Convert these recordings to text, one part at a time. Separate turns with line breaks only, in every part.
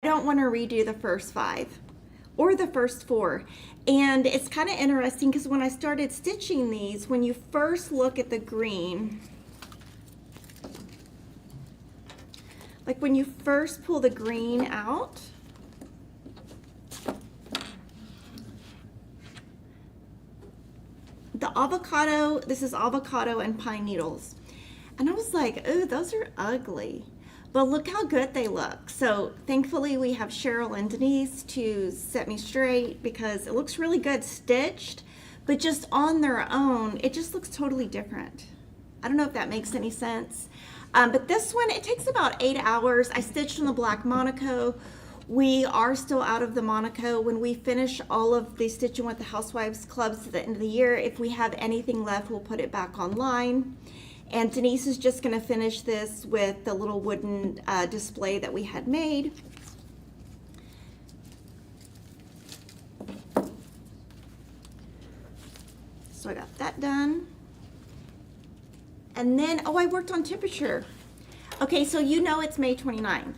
don't want to redo the first 5 or the first 4. And it's kind of interesting because when I started stitching these, when you first look at the green, like when you first pull the green out, the avocado, this is avocado and pine needles. And I was like, ooh, those are ugly. But look how good they look. So thankfully we have Cheryl and Denise to set me straight because it looks really good stitched, but just on their own, it just looks totally different. I don't know if that makes any sense. But this one, it takes about 8 hours. I stitched on the black Monaco. We are still out of the Monaco. When we finish all of the stitching with the Housewives Clubs at the end of the year, if we have anything left, we'll put it back online. And Denise is just going to finish this with the little wooden display that we had made. So I got that done. And then, oh, I worked on temperature. Okay, so you know it's May 29th.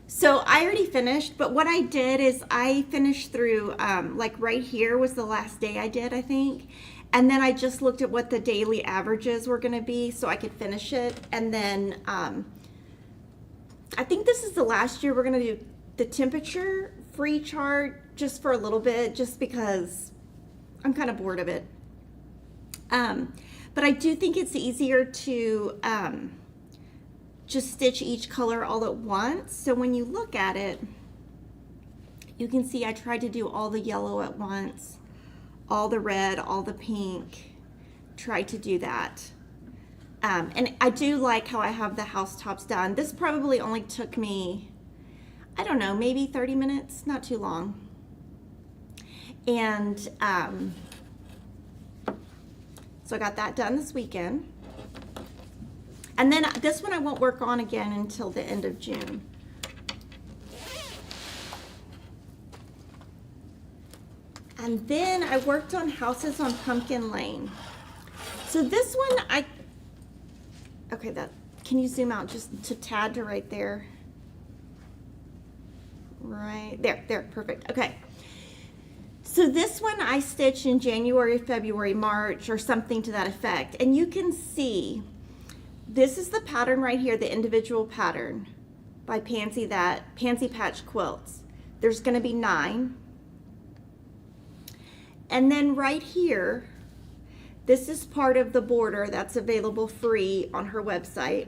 So I already finished, but what I did is I finished through, like right here was the last day I did, I think. And then I just looked at what the daily averages were gonna be so I could finish it. And then I think this is the last year we're gonna do the temperature free chart just for a little bit, just because I'm kind of bored of it. But I do think it's easier to just stitch each color all at once. So when you look at it, you can see I tried to do all the yellow at once, all the red, all the pink, try to do that. And I do like how I have the house tops done. This probably only took me, I don't know, maybe 30 minutes, not too long. And so I got that done this weekend. And then this one I won't work on again until the end of June. And then I worked on Houses on Pumpkin Lane. So this one okay, can you zoom out just to tad to right there? Right there, perfect. Okay. So this one I stitched in January, February, March, or something to that effect. And you can see, this is the pattern right here, the individual pattern by Pansy Patch Quilts. There's gonna be 9. And then right here, this is part of the border that's available free on her website,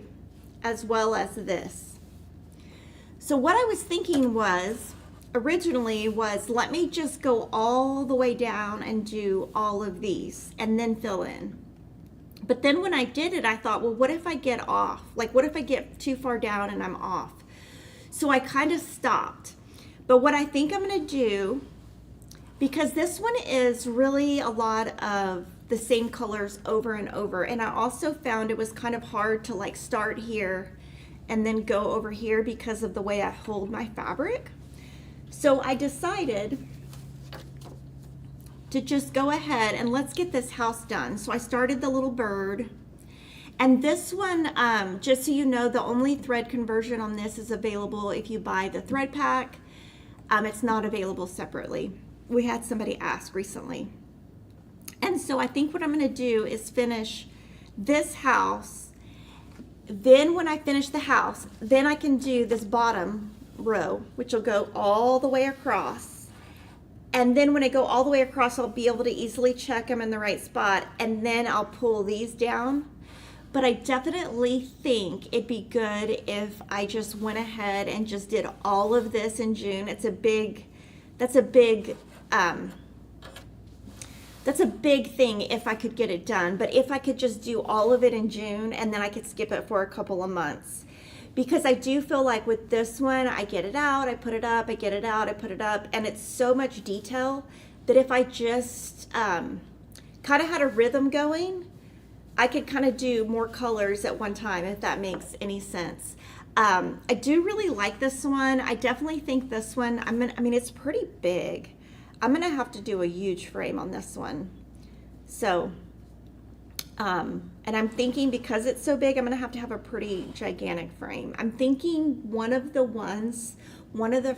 as well as this. So what I was thinking was, originally was, let me just go all the way down and do all of these and then fill in. But then when I did it, I thought, well, what if I get off? Like, what if I get too far down and I'm off? So I kind of stopped. But what I think I'm gonna do, because this one is really a lot of the same colors over and over, and I also found it was kind of hard to like start here and then go over here because of the way I hold my fabric. So I decided to just go ahead and let's get this house done. So I started the little bird, and this one, just so you know, the only thread conversion on this is available if you buy the thread pack. It's not available separately. We had somebody ask recently. And so I think what I'm gonna do is finish this house. Then when I finish the house, then I can do this bottom row, which will go all the way across. And then when I go all the way across, I'll be able to easily check them in the right spot, and then I'll pull these down. But I definitely think it'd be good if I just went ahead and just did all of this in June. That's a big thing if I could get it done. But if I could just do all of it in June, and then I could skip it for a couple of months. Because I do feel like with this one, I get it out, I put it up, I get it out, I put it up, and it's so much detail that if I just kind of had a rhythm going, I could kind of do more colors at one time, if that makes any sense. I do really like this one. I definitely think this one, I mean, it's pretty big. I'm gonna have to do a huge frame on this one. So And I'm thinking because it's so big, I'm going to have a pretty gigantic frame. I'm thinking one of the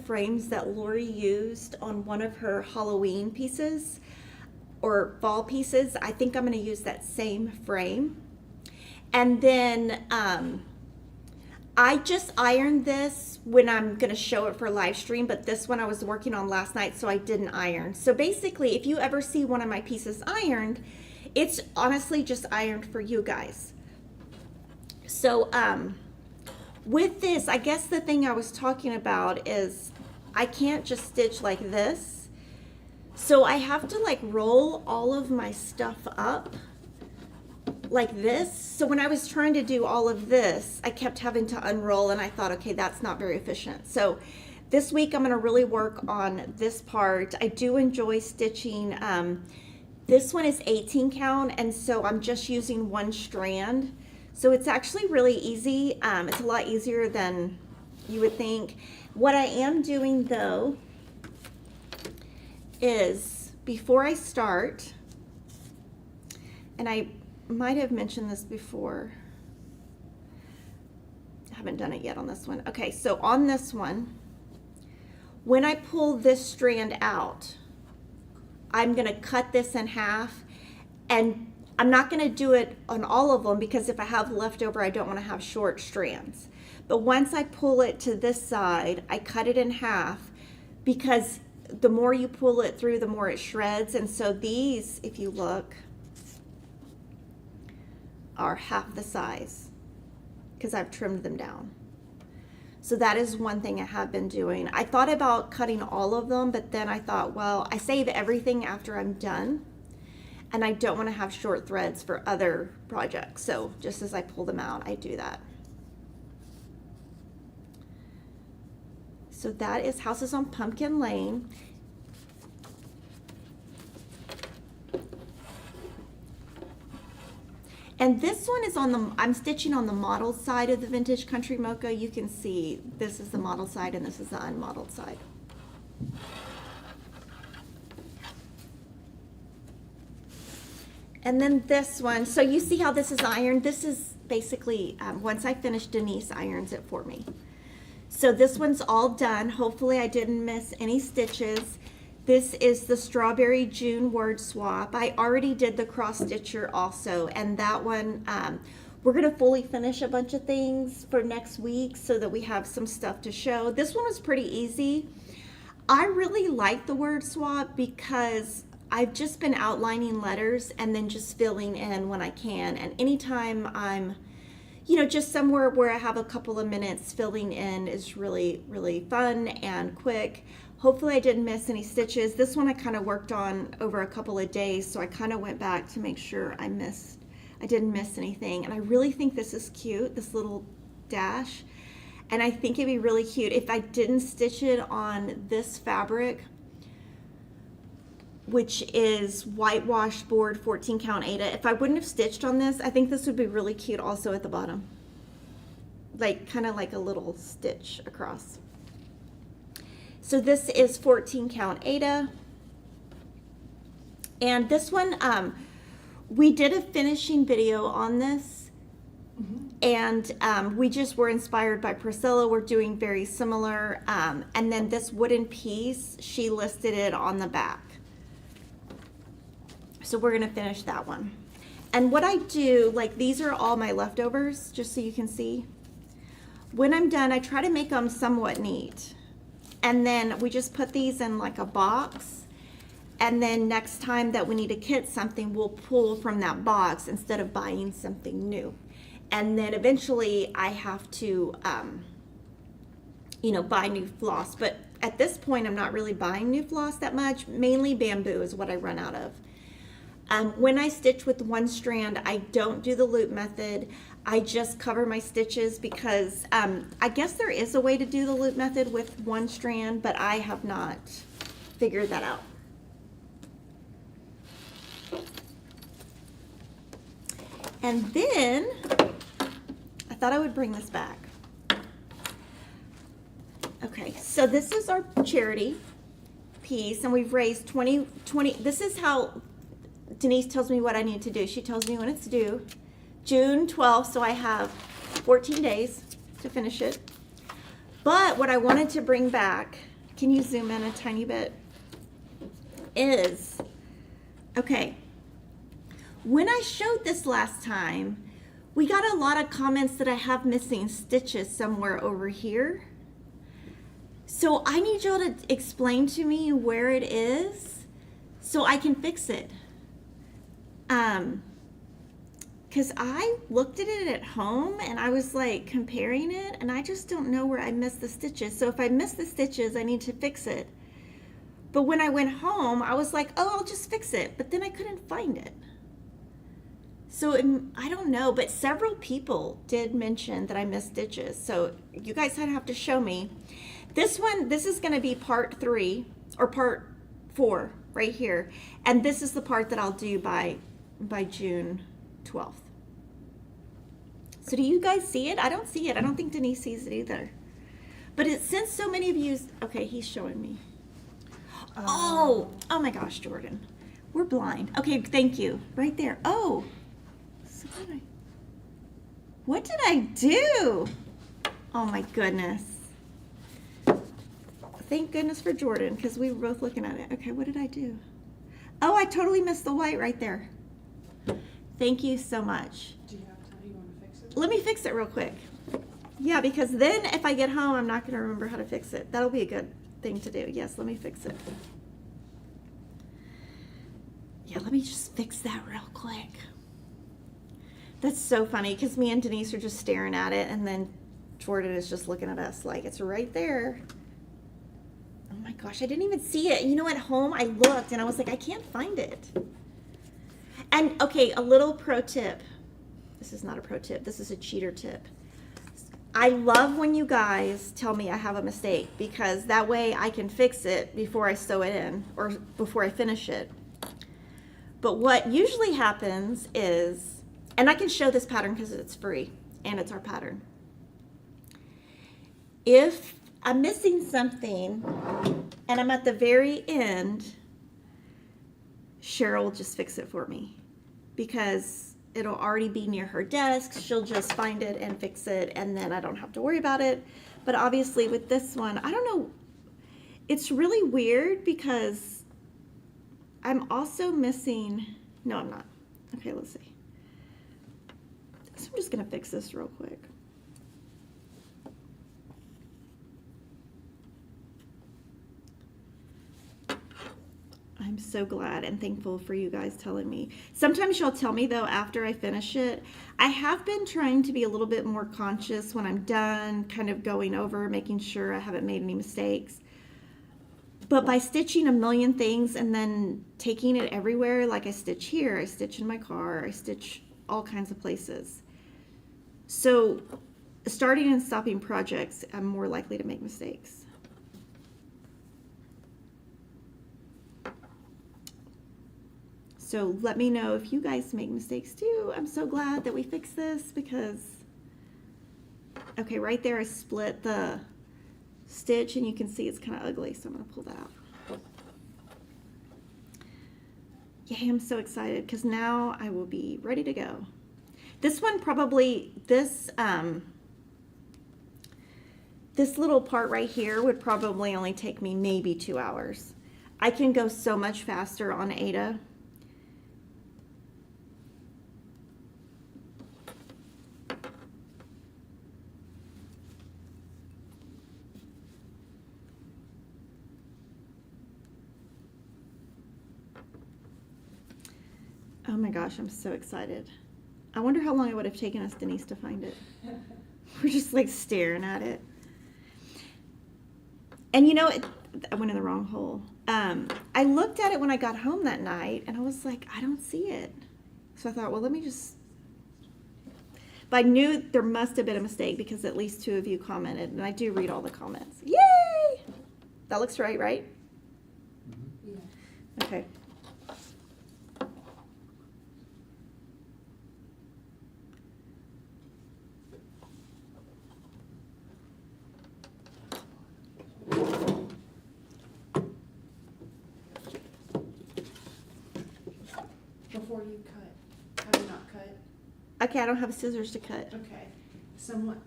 frames that Lori used on one of her Halloween pieces or fall pieces, I think I'm going to use that same frame. And then I just ironed this when I'm going to show it for live stream, but this one I was working on last night, so I didn't iron. So basically, if you ever see one of my pieces ironed, it's honestly just ironed for you guys. So with this, I guess the thing I was talking about is I can't just stitch like this. So I have to like roll all of my stuff up like this. So when I was trying to do all of this, I kept having to unroll, and I thought, okay, that's not very efficient. So this week I'm going to really work on this part. I do enjoy stitching. This one is 18 count, and so I'm just using one strand. So it's actually really easy. It's a lot easier than you would think. What I am doing though is before I start, and I might have mentioned this before, I haven't done it yet on this one. Okay, so on this one, when I pull this strand out, I'm going to cut this in half, and I'm not going to do it on all of them because if I have leftover, I don't want to have short strands. But once I pull it to this side, I cut it in half because the more you pull it through, the more it shreds. And so these, if you look, are half the size because I've trimmed them down. So that is one thing I have been doing. I thought about cutting all of them, but then I thought, well, I save everything after I'm done, and I don't want to have short threads for other projects. So just as I pull them out, I do that. So that is Houses on Pumpkin Lane. And this one is on the, I'm stitching on the model side of the Vintage Country Mocha. You can see this is the model side and this is the unmodeled side. And then this one, so you see how this is ironed? This is basically, once I finish, Denise irons it for me. So this one's all done. Hopefully I didn't miss any stitches. This is the Strawberry June word swap. I already did the cross stitcher also, and that one, we're gonna fully finish a bunch of things for next week so that we have some stuff to show. This one was pretty easy. I really like the word swap because I've just been outlining letters and then just filling in when I can. And anytime I'm, you know, just somewhere where I have a couple of minutes, filling in is really, really fun and quick. Hopefully I didn't miss any stitches. This one I kind of worked on over a couple of days, so I kind of went back to make sure I didn't miss anything. And I really think this is cute, this little dash. And I think it'd be really cute if I didn't stitch it on this fabric, which is whitewash board 14 count Aida. If I wouldn't have stitched on this, I think this would be really cute also at the bottom. Like kind of like a little stitch across. So this is 14 count Aida. And this one, we did a finishing video on this. And we just were inspired by Priscilla. We're doing very similar. And then this wooden piece, she listed it on the back. So we're gonna finish that one. And what I do, like these are all my leftovers, just so you can see. When I'm done, I try to make them somewhat neat. And then we just put these in like a box. And then next time that we need to kit something, we'll pull from that box instead of buying something new. And then eventually I have to, you know, buy new floss. But at this point, I'm not really buying new floss that much. Mainly bamboo is what I run out of. When I stitch with one strand, I don't do the loop method. I just cover my stitches because I guess there is a way to do the loop method with one strand, but I have not figured that out. And then I thought I would bring this back. Okay, so this is our charity piece, and we've raised 20. This is how Denise tells me what I need to do. She tells me when it's due. June 12th, so I have 14 days to finish it. But what I wanted to bring back, can you zoom in a tiny bit, is, okay, when I showed this last time, we got a lot of comments that I have missing stitches somewhere over here. So I need y'all to explain to me where it is so I can fix it. Because I looked at it at home and I was like comparing it and I just don't know where I missed the stitches. So if I missed the stitches, I need to fix it. But when I went home, I was like, oh, I'll just fix it. But then I couldn't find it. So I don't know, but several people did mention that I missed stitches. So you guys have to show me. This is going to be part 3 or part 4 right here. And this is the part that I'll do by June 12th. So do you guys see it? I don't see it. I don't think Denise sees it either. But since so many of you, okay, he's showing me. Oh my gosh, Jordan. We're blind. Okay, thank you. Right there. Oh. So what did I do? Oh my goodness. Thank goodness for Jordan, because we were both looking at it. Okay, what did I do? Oh, I totally missed the white right there. Thank you so much.
Do you have time? You want to fix it?
Let me fix it real quick. Yeah, because then if I get home, I'm not going to remember how to fix it. That'll be a good thing to do. Yes, let me fix it. Yeah, let me just fix that real quick. That's so funny, because me and Denise are just staring at it, and then Jordan is just looking at us like it's right there. Oh my gosh, I didn't even see it. You know, at home I looked and I was like, I can't find it. And okay, a little pro tip. This is not a pro tip. This is a cheater tip. I love when you guys tell me I have a mistake, because that way I can fix it before I sew it in or before I finish it. But what usually happens is, and I can show this pattern because it's free and it's our pattern. If I'm missing something and I'm at the very end, Cheryl will just fix it for me because it'll already be near her desk. She'll just find it and fix it, and then I don't have to worry about it. But obviously with this one, I don't know, it's really weird because I'm also missing, no, I'm not. Okay, let's see. So I'm just gonna fix this real quick. I'm so glad and thankful for you guys telling me. Sometimes y'all tell me though after I finish it. I have been trying to be a little bit more conscious when I'm done, kind of going over, making sure I haven't made any mistakes. But by stitching a million things and then taking it everywhere, like I stitch here, I stitch in my car, I stitch all kinds of places. So starting and stopping projects, I'm more likely to make mistakes. So let me know if you guys make mistakes too. I'm so glad that we fixed this because, okay, right there I split the stitch and you can see it's kind of ugly, so I'm gonna pull that out. Yay, I'm so excited because now I will be ready to go. This one probably, this little part right here would probably only take me maybe 2 hours. I can go so much faster on Ada. Oh my gosh, I'm so excited. I wonder how long it would have taken us, Denise, to find it. We're just like staring at it. And you know, I went in the wrong hole. I looked at it when I got home that night and I was like, I don't see it. So I thought, well, let me just, but I knew there must have been a mistake because at least 2 of you commented and I do read all the comments. Yay! That looks right, right?
Yeah.
Okay.
before you cut, have you not cut?
Okay, I don't have scissors to cut.
Okay. Someone,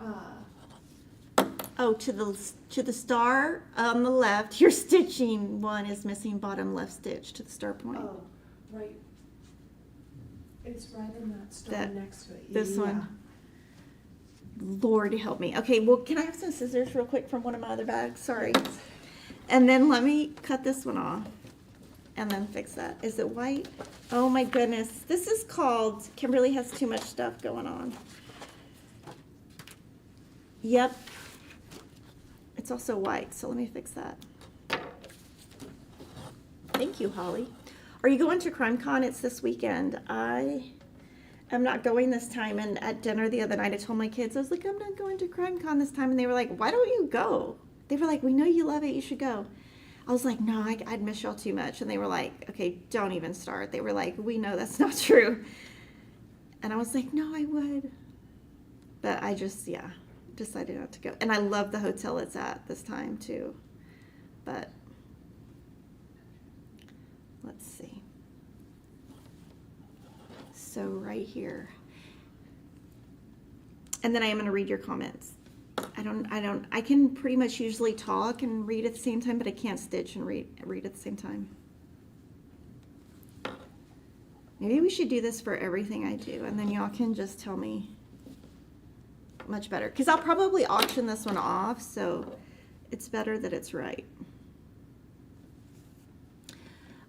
Oh, to the star on the left, your stitching one is missing bottom left stitch to the star point.
oh, right. It's right in that star
That-
next to it.
this
Yeah.
one. Lord help me. Okay, well, can I have some scissors real quick from one of my other bags? Sorry. And then let me cut this one off and then fix that. Is it white? Oh my goodness. This is called Kimberly has too much stuff going on. Yep. It's also white, so let me fix that. Thank you, Holly. Are you going to CrimeCon? It's this weekend. I am not going this time, and at dinner the other night I told my kids, I was like, I'm not going to CrimeCon this time, and they were like, why don't you go? They were like, we know you love it, you should go. I was like, no, I'd miss y'all too much. And they were like, okay, don't even start. They were like, we know that's not true. And I was like, no, I would. But I just, yeah, decided not to go. And I love the hotel it's at this time too. But let's see. So right here. And then I am going to read your comments. I can pretty much usually talk and read at the same time, but I can't stitch and read at the same time. Maybe we should do this for everything I do, and then y'all can just tell me much better. Because I'll probably auction this one off, so it's better that it's right.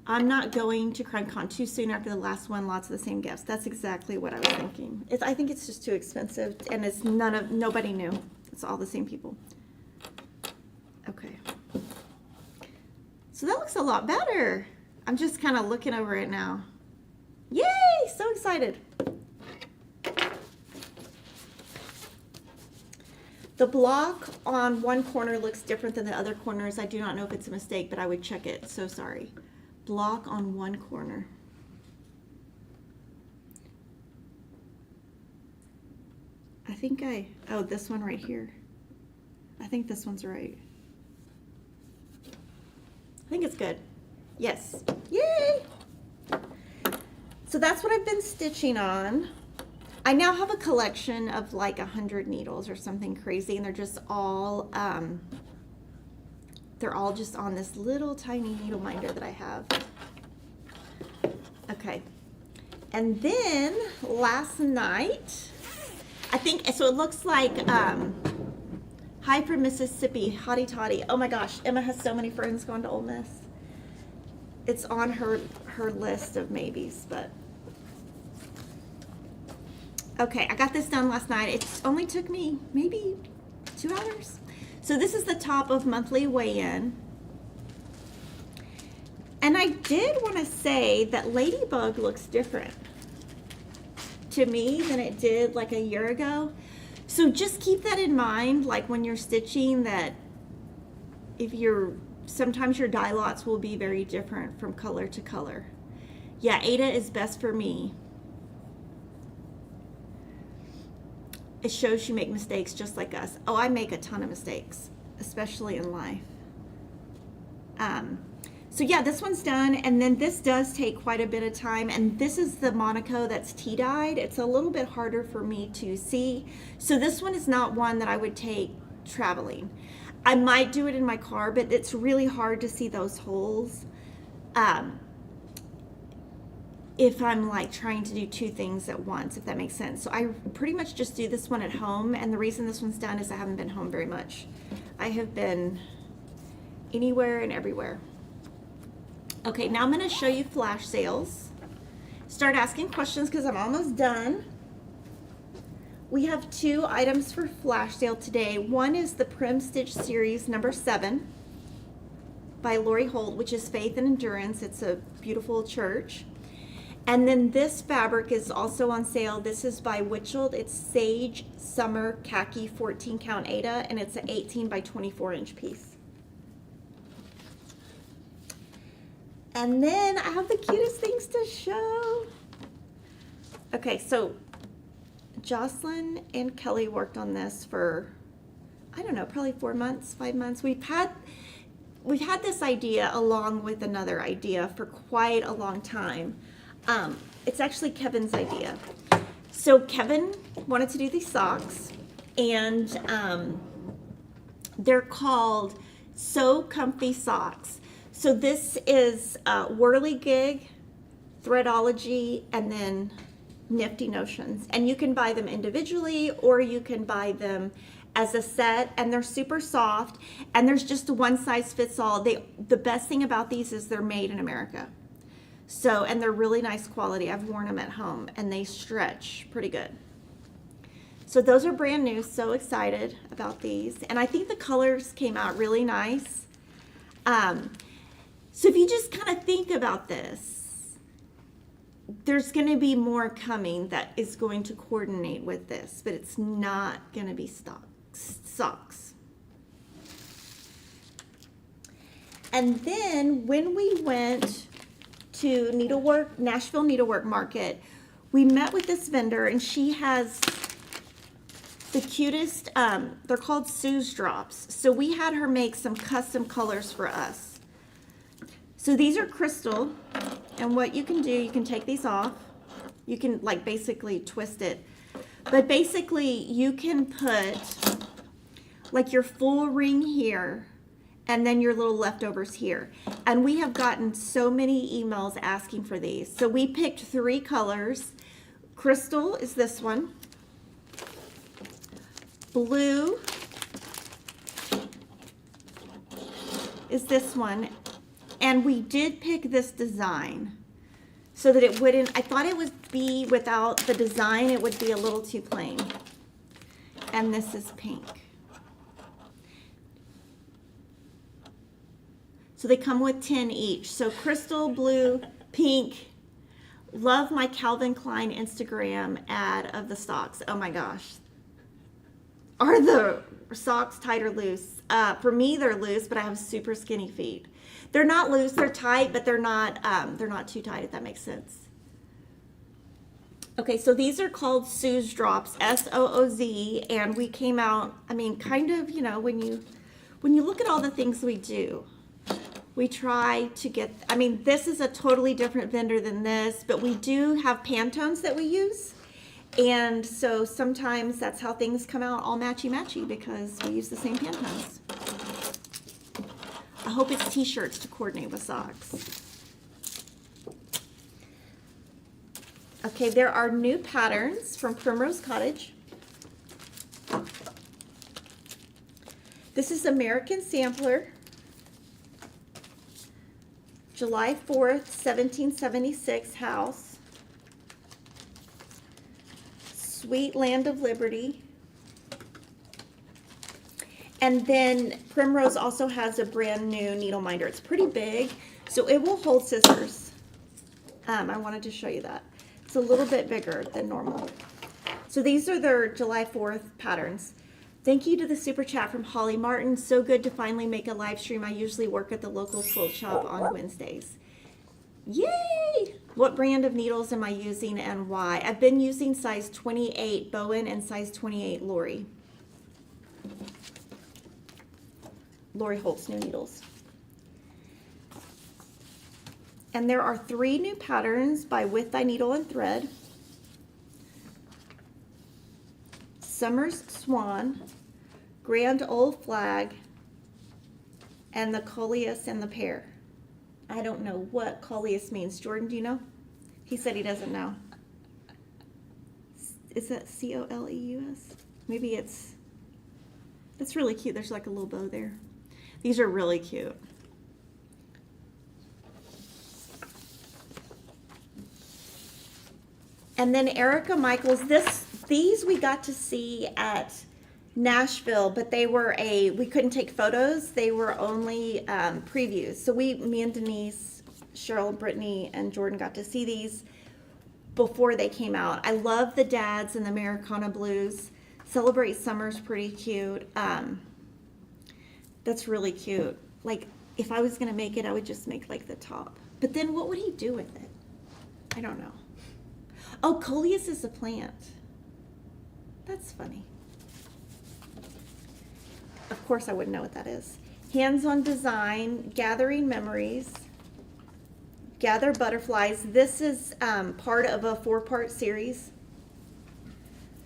I'm not going to CrimeCon too soon after the last one, lots of the same gifts. That's exactly what I was thinking. I think it's just too expensive, and it's nobody new. It's all the same people. Okay. So that looks a lot better. I'm just kind of looking over it now. Yay! So excited. The block on one corner looks different than the other corners. I do not know if it's a mistake, but I would check it. So sorry. Block on one corner. I think oh, this one right here. I think this one's right. I think it's good. Yes. Yay! So that's what I've been stitching on. I now have a collection of like 100 needles or something crazy, and they're all just on this little tiny needle minder that I have. Okay. And then last night, I think, so it looks like, hi from Mississippi, hotty toddy. Oh my gosh, Emma has so many friends going to Ole Miss. It's on her list of maybes, but. Okay, I got this done last night. It only took me maybe 2 hours. So this is the top of monthly weigh-in. And I did want to say that Ladybug looks different to me than it did like a year ago. So just keep that in mind, like when you're stitching, that sometimes your dye lots will be very different from color to color. Yeah, Ada is best for me. It shows you make mistakes just like us. Oh, I make a ton of mistakes, especially in life. So yeah, this one's done, and then this does take quite a bit of time, and this is the Monaco that's tea dyed. It's a little bit harder for me to see. So this one is not one that I would take traveling. I might do it in my car, but it's really hard to see those holes. If I'm like trying to do 2 things at once, if that makes sense. So I pretty much just do this one at home, and the reason this one's done is I haven't been home very much. I have been anywhere and everywhere. Okay, now I'm going to show you flash sales. Start asking questions because I'm almost done. We have 2 items for flash sale today. One is the Prim Stitch Series number 7 by Lori Holt, which is Faith and Endurance. It's a beautiful church. And then this fabric is also on sale. This is by Witchelled. It's Sage Summer Khaki 14 count Aida, and it's an 18 by 24 inch piece. And then I have the cutest things to show. Okay, so Jocelyn and Kelly worked on this for, I don't know, probably 4 months, 5 months. We've had this idea along with another idea for quite a long time. It's actually Kevin's idea. So Kevin wanted to do these socks, and they're called So Comfy Socks. So this is Whirligig, Threadology, and then Nifty Notions. And you can buy them individually, or you can buy them as a set, and they're super soft, and there's just a one size fits all. The best thing about these is they're made in America. So, and they're really nice quality. I've worn them at home, and they stretch pretty good. So those are brand new. So excited about these. And I think the colors came out really nice. So if you just kind of think about this, there's going to be more coming that is going to coordinate with this, but it's not going to be socks. And then when we went to Nashville Needlework Market, we met with this vendor, and she has the cutest, they're called Sue's Drops. So we had her make some custom colors for us. So these are crystal, and what you can do, you can take these off. You can like basically twist it. But basically you can put like your full ring here, and then your little leftovers here. And we have gotten so many emails asking for these. So we picked 3 colors. Crystal is this one. Blue is this one. And we did pick this design so that it wouldn't, I thought it would be without the design, it would be a little too plain. And this is pink. So they come with 10 each. So crystal, blue, pink. Love my Calvin Klein Instagram ad of the socks. Oh my gosh. Are the socks tight or loose? For me, they're loose, but I have super skinny feet. They're not loose, they're tight, but they're not too tight, if that makes sense. Okay, so these are called Sue's Drops, S-O-O-Z, and we came out, I mean, kind of, you know, when you look at all the things we do, we try to get, I mean, this is a totally different vendor than this, but we do have Pantones that we use. And so sometimes that's how things come out all matchy-matchy, because we use the same Pantones. I hope it's t-shirts to coordinate with socks. Okay, there are new patterns from Primrose Cottage. This is American Sampler. July 4th, 1776 house. Sweet Land of Liberty. And then Primrose also has a brand new needle minder. It's pretty big, so it will hold scissors. I wanted to show you that. It's a little bit bigger than normal. So these are their July 4th patterns. Thank you to the super chat from Holly Martin. So good to finally make a live stream. I usually work at the local quilt shop on Wednesdays. Yay! What brand of needles am I using and why? I've been using size 28 Bowen and size 28 Lori. Lori Holt's new needles. And there are 3 new patterns by With Thy Needle and Thread. Summer's Swan, Grand Old Flag, and the Coleus and the Pear. I don't know what Coleus means. Jordan, do you know? He said he doesn't know. Is that C-O-L-E-U-S? Maybe it's really cute. There's like a little bow there. These are really cute. And then Erica Michaels, these we got to see at Nashville, but they were we couldn't take photos. They were only previews. So me and Denise, Cheryl, Brittany, and Jordan got to see these before they came out. I love the dads and the Americana blues. Celebrate Summer's pretty cute. That's really cute. Like, if I was gonna make it, I would just make like the top. But then what would he do with it? I don't know. Oh, Coleus is a plant. That's funny. Of course I wouldn't know what that is. Hands-on Design, Gathering Memories, Gather Butterflies. This is part of a 4-part series.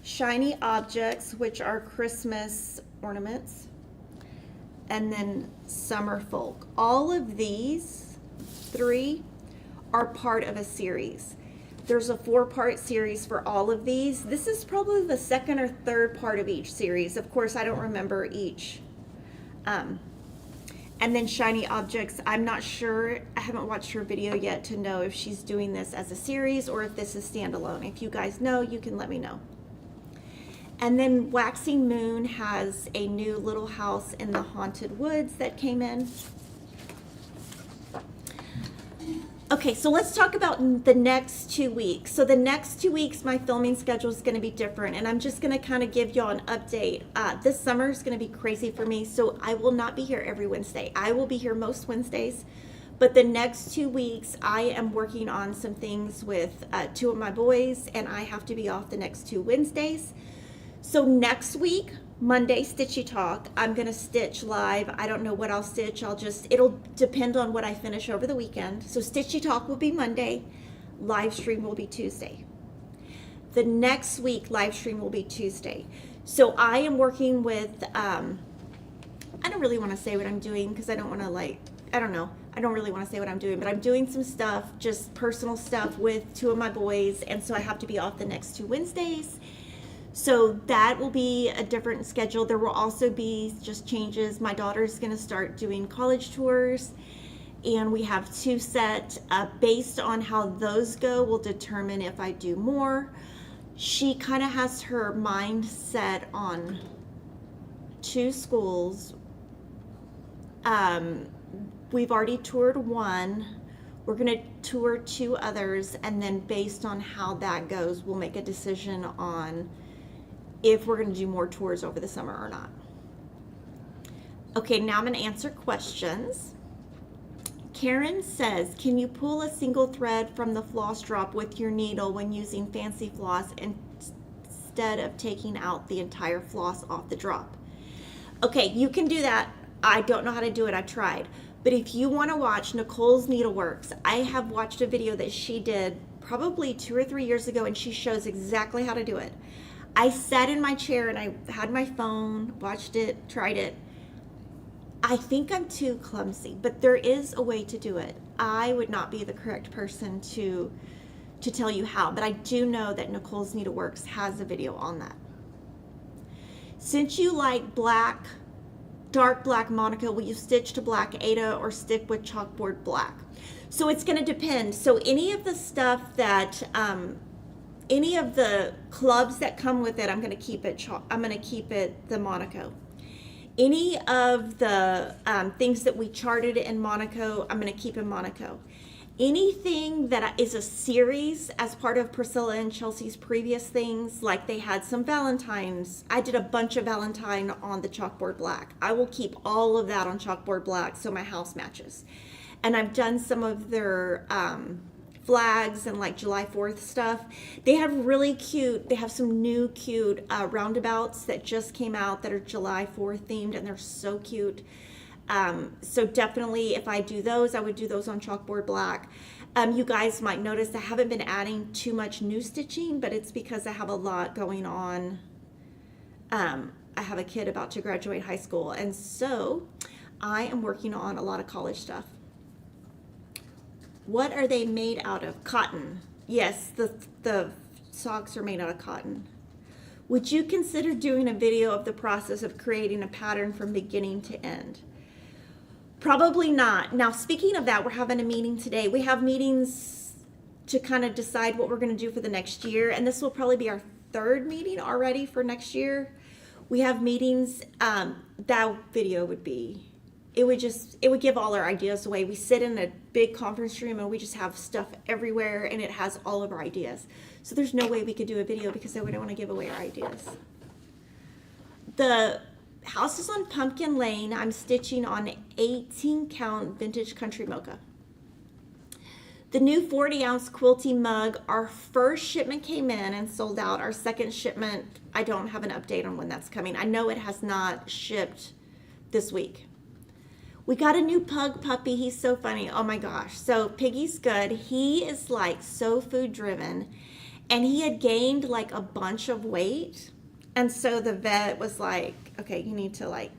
Shiny Objects, which are Christmas ornaments. And then Summer Folk. All of these 3 are part of a series. There's a 4-part series for all of these. This is probably the 2nd or 3rd part of each series. Of course, I don't remember each. And then Shiny Objects, I'm not sure. I haven't watched her video yet to know if she's doing this as a series or if this is standalone. If you guys know, you can let me know. And then Waxing Moon has a new little house in the Haunted Woods that came in. Okay, so let's talk about the next 2 weeks. So the next 2 weeks, my filming schedule is going to be different, and I'm just going to kind of give y'all an update. This summer is going to be crazy for me, so I will not be here every Wednesday. I will be here most Wednesdays, but the next 2 weeks, I am working on some things with 2 of my boys, and I have to be off the next 2 Wednesdays. So next week, Monday, Stitchy Talk, I'm going to stitch live. I don't know what I'll stitch. It'll depend on what I finish over the weekend. So Stitchy Talk will be Monday. Livestream will be Tuesday. The next week, Livestream will be Tuesday. So I am working with, I don't really want to say what I'm doing because I don't want to I don't know. I don't really want to say what I'm doing, but I'm doing some stuff, just personal stuff with 2 of my boys. And so I have to be off the next 2 Wednesdays. So that will be a different schedule. There will also be just changes. My daughter's going to start doing college tours, and we have 2 set. Based on how those go, will determine if I do more. She kind of has her mind set on 2 schools. We've already toured 1. We're going to tour 2 others, and then based on how that goes, we'll make a decision on if we're going to do more tours over the summer or not. Okay, now I'm going to answer questions. Karen says, can you pull a single thread from the floss drop with your needle when using fancy floss instead of taking out the entire floss off the drop? Okay, you can do that. I don't know how to do it. I tried. But if you want to watch Nicole's Needleworks, I have watched a video that she did probably 2 or 3 years ago, and she shows exactly how to do it. I sat in my chair and I had my phone, watched it, tried it. I think I'm too clumsy, but there is a way to do it. I would not be the correct person to tell you how, but I do know that Nicole's Needleworks has a video on that. Since you like black, dark black Monaco, will you stitch to black Ada or stick with chalkboard black? So it's going to depend. So any of the stuff that any of the clubs that come with it, I'm going to keep it the Monaco. Any of the things that we charted in Monaco, I'm going to keep in Monaco. Anything that is a series as part of Priscilla and Chelsea's previous things, like they had some Valentines. I did a bunch of Valentine on the chalkboard black. I will keep all of that on chalkboard black so my house matches. And I've done some of their flags and like July 4th stuff. They have some new cute roundabouts that just came out that are July 4th themed, and they're so cute. So definitely if I do those, I would do those on chalkboard black. You guys might notice I haven't been adding too much new stitching, but it's because I have a lot going on. I have a kid about to graduate high school, and so I am working on a lot of college stuff. What are they made out of? Cotton. Yes, the socks are made out of cotton. Would you consider doing a video of the process of creating a pattern from beginning to end? Probably not. Now, speaking of that, we're having a meeting today. We have meetings to kind of decide what we're going to do for the next year, and this will probably be our 3rd meeting already for next year. We have meetings. That video would be... It would give all our ideas away. We sit in a big conference room and we just have stuff everywhere, and it has all of our ideas. So there's no way we could do a video because I wouldn't want to give away our ideas. The house is on Pumpkin Lane. I'm stitching on 18 count vintage country mocha. The new 40-ounce quilty mug, our first shipment came in and sold out. Our second shipment, I don't have an update on when that's coming. I know it has not shipped this week. We got a new pug puppy. He's so funny. Oh my gosh. So Piggy's good. He is like so food driven, and he had gained like a bunch of weight. And so the vet was like, okay, you need to like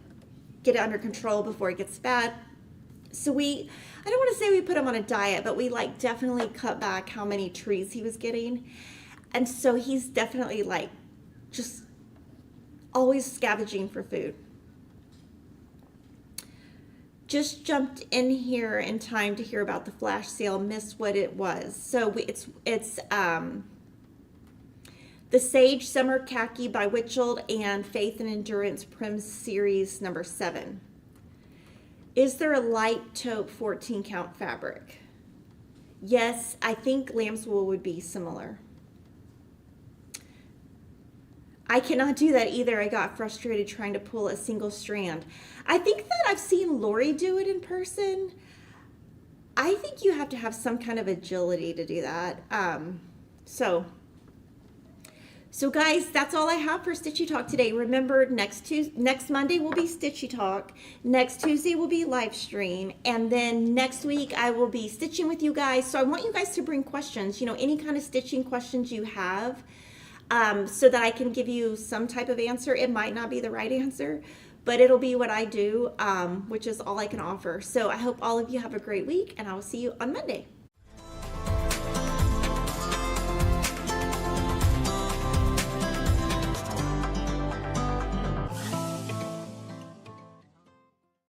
get it under control before it gets bad. So I don't want to say we put him on a diet, but we like definitely cut back how many treats he was getting. And so he's definitely like just always scavenging for food. Just jumped in here in time to hear about the flash sale, missed what it was. So it's the Sage Summer Khaki by Witchell and Faith and Endurance Prim Series number 7. Is there a light taupe 14 count fabric? Yes, I think lamb's wool would be similar. I cannot do that either. I got frustrated trying to pull a single strand. I think that I've seen Lori do it in person. I think you have to have some kind of agility to do that. So guys, that's all I have for Stitchy Talk today. Remember, next Monday will be Stitchy Talk. Next Tuesday will be Livestream. And then next week I will be stitching with you guys. So I want you guys to bring questions, any kind of stitching questions you have, so that I can give you some type of answer. It might not be the right answer, but it'll be what I do, which is all I can offer. So I hope all of you have a great week, and I will see you on Monday.